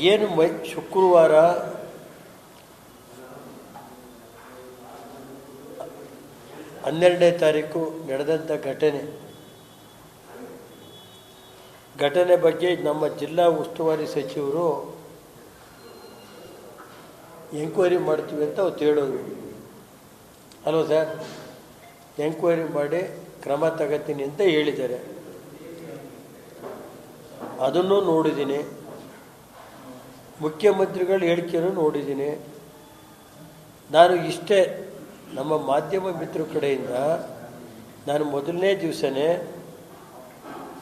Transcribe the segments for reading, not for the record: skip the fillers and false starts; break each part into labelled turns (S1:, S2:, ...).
S1: ಏನು ಶುಕ್ರವಾರ ಹನ್ನೆರಡನೇ ತಾರೀಕು ನಡೆದಂಥ ಘಟನೆ ಬಗ್ಗೆ ನಮ್ಮ ಜಿಲ್ಲಾ ಉಸ್ತುವಾರಿ ಸಚಿವರು ಎಂಕ್ವೈರಿ ಮಾಡ್ತೀವಿ ಅಂತ ಅವತ್ತು ಹೇಳೋದು ಅಲ್ವ ಸರ್? ಎಂಕ್ವೈರಿ ಮಾಡಿ ಕ್ರಮ ತಗೋತೀನಿ ಅಂತ ಹೇಳಿದ್ದಾರೆ. ಅದನ್ನು ನೋಡಿದ್ದೀನಿ, ಮುಖ್ಯಮಂತ್ರಿಗಳು ಹೇಳಿಕೆಯನ್ನು ನೋಡಿದ್ದೀನಿ. ನಾನು ಇಷ್ಟೇ ನಮ್ಮ ಮಾಧ್ಯಮ ಮಿತ್ರರ ಕಡೆಯಿಂದ ನಾನು ಮೊದಲನೇ ದಿವಸನೇ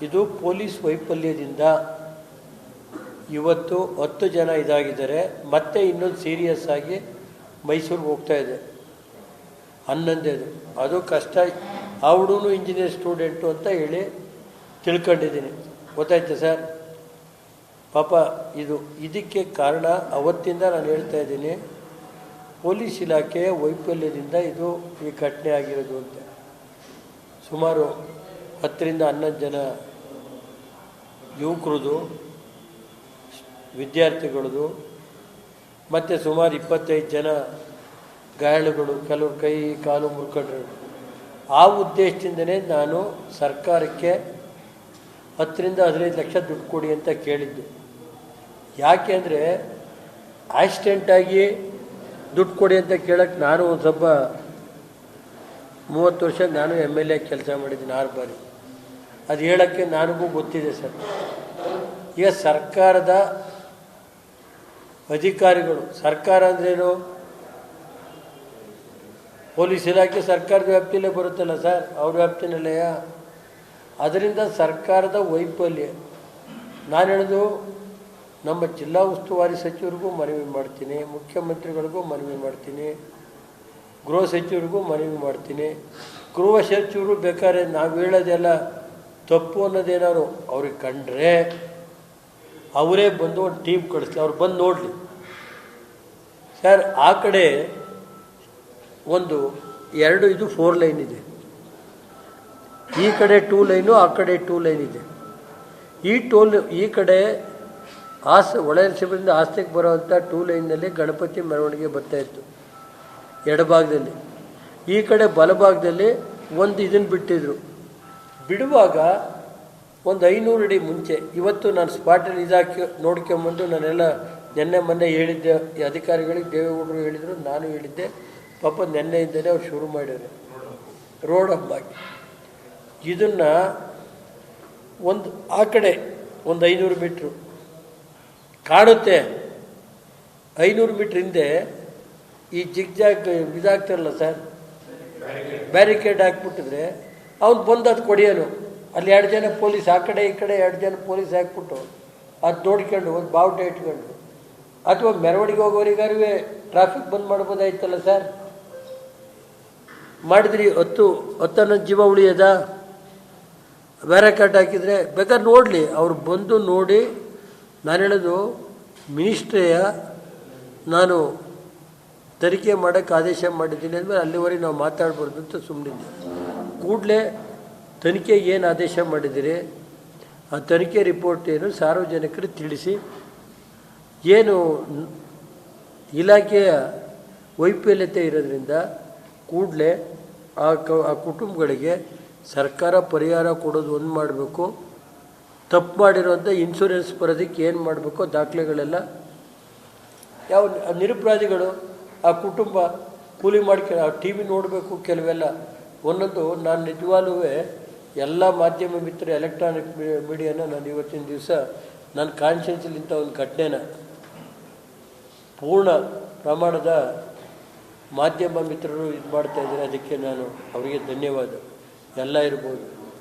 S1: ಇದು ಪೊಲೀಸ್ ವೈಫಲ್ಯದಿಂದ ಇವತ್ತು 10 ಜನ ಇದಾಗಿದ್ದಾರೆ, ಮತ್ತೆ ಇನ್ನೊಂದು ಸೀರಿಯಸ್ ಆಗಿ ಮೈಸೂರಿಗೆ ಹೋಗ್ತಾ ಇದೆ 11. ಅದು ಕಷ್ಟ. ಆ ಹುಡುಗನು ಇಂಜಿನಿಯರ್ ಸ್ಟೂಡೆಂಟು ಅಂತ ಹೇಳಿ ತಿಳ್ಕೊಂಡಿದ್ದೀನಿ. ಗೊತ್ತಾಯ್ತು ಸರ್? ಪಾಪ ಇದಕ್ಕೆ ಕಾರಣ ಅವತ್ತಿಂದ ನಾನು ಹೇಳ್ತಾ ಇದ್ದೀನಿ, ಪೊಲೀಸ್ ಇಲಾಖೆಯ ವೈಫಲ್ಯದಿಂದ ಈ ಘಟನೆ ಆಗಿರೋದು ಅಂತ. ಸುಮಾರು 10 ರಿಂದ 11 ಜನ ಯುವಕರದು, ವಿದ್ಯಾರ್ಥಿಗಳದು, ಮತ್ತು ಸುಮಾರು 25 ಜನ ಗಾಯಾಳುಗಳು, ಕೆಲವರು ಕೈ ಕಾಲು ಮುರ್ಕೊಂಡ್ರು. ಆ ಉದ್ದೇಶದಿಂದನೇ ನಾನು ಸರ್ಕಾರಕ್ಕೆ 10 ರಿಂದ 15 ಲಕ್ಷ ದುಡ್ಡು ಕೊಡಿ ಅಂತ ಕೇಳಿದ್ದು. ಯಾಕೆ ಅಂದರೆ ಆಕ್ಸಿಡೆಂಟಾಗಿ ದುಡ್ಡು ಕೊಡಿ ಅಂತ ಕೇಳಕ್ಕೆ ನಾನು ಒಂದು ಸ್ವಲ್ಪ 30 ವರ್ಷ ನಾನು MLA ಕೆಲಸ ಮಾಡಿದ್ದೀನಿ 6 ಬಾರಿ. ಅದು ಹೇಳೋಕ್ಕೆ ನನಗೂ ಗೊತ್ತಿದೆ ಸರ್. ಈಗ ಸರ್ಕಾರದ ಅಧಿಕಾರಿಗಳು, ಸರ್ಕಾರ ಅಂದ್ರೇನು? ಪೊಲೀಸ್ ಇಲಾಖೆ ಸರ್ಕಾರದ ವ್ಯಾಪ್ತಿಯಲ್ಲೇ ಬರುತ್ತಲ್ಲ ಸರ್, ಅವ್ರ ವ್ಯಾಪ್ತಿನಲ್ಲೆಯ. ಅದರಿಂದ ಸರ್ಕಾರದ ವೈಫಲ್ಯ. ನಾನು ಹೇಳೋದು ನಮ್ಮ ಜಿಲ್ಲಾ ಉಸ್ತುವಾರಿ ಸಚಿವರಿಗೂ ಮನವಿ ಮಾಡ್ತೀನಿ, ಮುಖ್ಯಮಂತ್ರಿಗಳಿಗೂ ಮನವಿ ಮಾಡ್ತೀನಿ, ಗೃಹ ಸಚಿವರಿಗೂ ಮನವಿ ಮಾಡ್ತೀನಿ. ಗೃಹ ಸಚಿವರು ಬೇಕಾದ್ರೆ ನಾವು ಹೇಳೋದೆಲ್ಲ ತಪ್ಪು ಅನ್ನೋದೇನಾದ್ರು ಅವ್ರಿಗೆ ಕಂಡ್ರೆ ಅವರೇ ಬಂದು ಒಂದು ಟೀಮ್ ಕಳಿಸ್ಲಿ, ಅವ್ರು ಬಂದು ನೋಡಲಿ ಸರ್. ಆ ಕಡೆ ಒಂದು 2 ಇದು 4 ಲೈನ್ ಇದೆ, ಈ ಕಡೆ 2 ಲೈನು, ಆ ಕಡೆ 2 ಲೈನ್ ಇದೆ. ಈ ಕಡೆ ಒಳಸಿಬರಿಂದ ಆಸ್ತಿಗೆ ಬರುವಂಥ 2 ಲೈನ್ನಲ್ಲಿ ಗಣಪತಿ ಮೆರವಣಿಗೆ ಬರ್ತಾಯಿತ್ತು ಎಡಭಾಗದಲ್ಲಿ. ಈ ಕಡೆ ಬಲಭಾಗದಲ್ಲಿ ಒಂದು ಇದನ್ನು ಬಿಟ್ಟಿದ್ರು. ಬಿಡುವಾಗ ಒಂದು 500 ಅಡಿ ಮುಂಚೆ, ಇವತ್ತು ನಾನು ಸ್ಪಾಟಲ್ಲಿ ಇದಾಕಿ ನೋಡ್ಕೊಂಬಂದು ನಾನೆಲ್ಲ ಮೊನ್ನೆ ಹೇಳಿದ್ದೆ ಅಧಿಕಾರಿಗಳಿಗೆ, ದೇವೇಗೌಡರು ಹೇಳಿದರು, ನಾನು ಹೇಳಿದ್ದೆ. ಪಾಪ ನೆನ್ನೆಯಿಂದಲೇ ಅವ್ರು ಶುರು ಮಾಡಿದ್ರು ರೋಡ್ ಹಬ್ಬಾಗಿ. ಇದನ್ನು ಆ ಕಡೆ ಒಂದು 500 ಮೀಟ್ರು ಕಾಣುತ್ತೆ. 500 ಮೀಟ್ರ್ ಹಿಂದೆ ಈ ಜಿಗ್ಜಾಗ್ ಇದಾಗ್ತಾರಲ್ಲ ಸರ್, ಬ್ಯಾರಿಕೇಡ್ ಹಾಕ್ಬಿಟ್ಟಿದ್ರೆ ಅವ್ನು ಬಂದು ಅದು ಕೊಡಿಯೋನು. ಅಲ್ಲಿ 2 ಜನ ಪೊಲೀಸ್, ಆ ಕಡೆ ಈ ಕಡೆ 2 ಜನ ಪೊಲೀಸ್ ಹಾಕ್ಬಿಟ್ಟು ಅದು ನೋಡ್ಕೊಂಡು ಒಂದು ಬಾವುಟ ಇಟ್ಕೊಂಡು, ಅಥವಾ ಮೆರವಣಿಗೆ ಹೋಗೋರಿಗಾರು ಟ್ರಾಫಿಕ್ ಬಂದ್ ಮಾಡ್ಬೋದಾಯ್ತಲ್ಲ ಸರ್. ಮಾಡಿದ್ರಿ 10 ಜೀವ ಉಳಿಯೋದ? ಬ್ಯಾರಿಕೇಡ್ ಹಾಕಿದರೆ ಬೇಕಾದ್ರೆ ನೋಡಲಿ, ಅವ್ರು ಬಂದು ನೋಡಿ. ನಾನು ಹೇಳೋದು ಮಿನಿಸ್ಟ್ರಿಯ ನಾನು ತನಿಖೆ ಮಾಡೋಕ್ಕೆ ಆದೇಶ ಮಾಡಿದ್ದೀನಿ ಅಂದಮೇಲೆ ಅಲ್ಲಿವರೆಗೆ ನಾವು ಮಾತಾಡ್ಬಾರ್ದು ಅಂತ ಸುಮ್ಮನಿದ್ದೆ. ಕೂಡಲೇ ತನಿಖೆ ಏನು ಆದೇಶ ಮಾಡಿದ್ದೀರಿ ಆ ತನಿಖೆ ರಿಪೋರ್ಟ್ ಏನು ಸಾರ್ವಜನಿಕರಿಗೆ ತಿಳಿಸಿ. ಏನು ಇಲಾಖೆಯ ವೈಫಲ್ಯತೆ ಇರೋದ್ರಿಂದ ಕೂಡಲೇ ಆ ಕುಟುಂಬಗಳಿಗೆ ಸರ್ಕಾರ ಪರಿಹಾರ ಕೊಡೋದು ಒಂದು ಮಾಡಬೇಕು. ತಪ್ಪು ಮಾಡಿರೋಂಥ ಇನ್ಶೂರೆನ್ಸ್ ಬರೋದಕ್ಕೆ ಏನು ಮಾಡಬೇಕು, ದಾಖಲೆಗಳೆಲ್ಲ ಯಾವ ನಿರಪರಾಧಿಗಳು ಆ ಕುಟುಂಬ ಕೂಲಿ ಮಾಡ್ಕೊಂಡು TV ನೋಡಬೇಕು. ಕೆಲವೆಲ್ಲ ಒಂದೊಂದು ನಾನು ನಿಜವಾಗ್ಲೂ ಎಲ್ಲ ಮಾಧ್ಯಮ ಮಿತ್ರರು, ಎಲೆಕ್ಟ್ರಾನಿಕ್ ಮೀಡಿಯಾನ ನಾನು ಇವತ್ತಿನ ದಿವಸ ನನ್ನ ಕಾನ್ಷಿಯನ್ಸಲ್ಲಿಂಥ ಒಂದು ಘಟನೆನ ಪೂರ್ಣ ಪ್ರಮಾಣದ ಮಾಧ್ಯಮ ಮಿತ್ರರು ಇದು ಮಾಡ್ತಾಯಿದ್ದಾರೆ. ಅದಕ್ಕೆ ನಾನು ಅವರಿಗೆ ಧನ್ಯವಾದ. ಎಲ್ಲ ಇರ್ಬೋದು.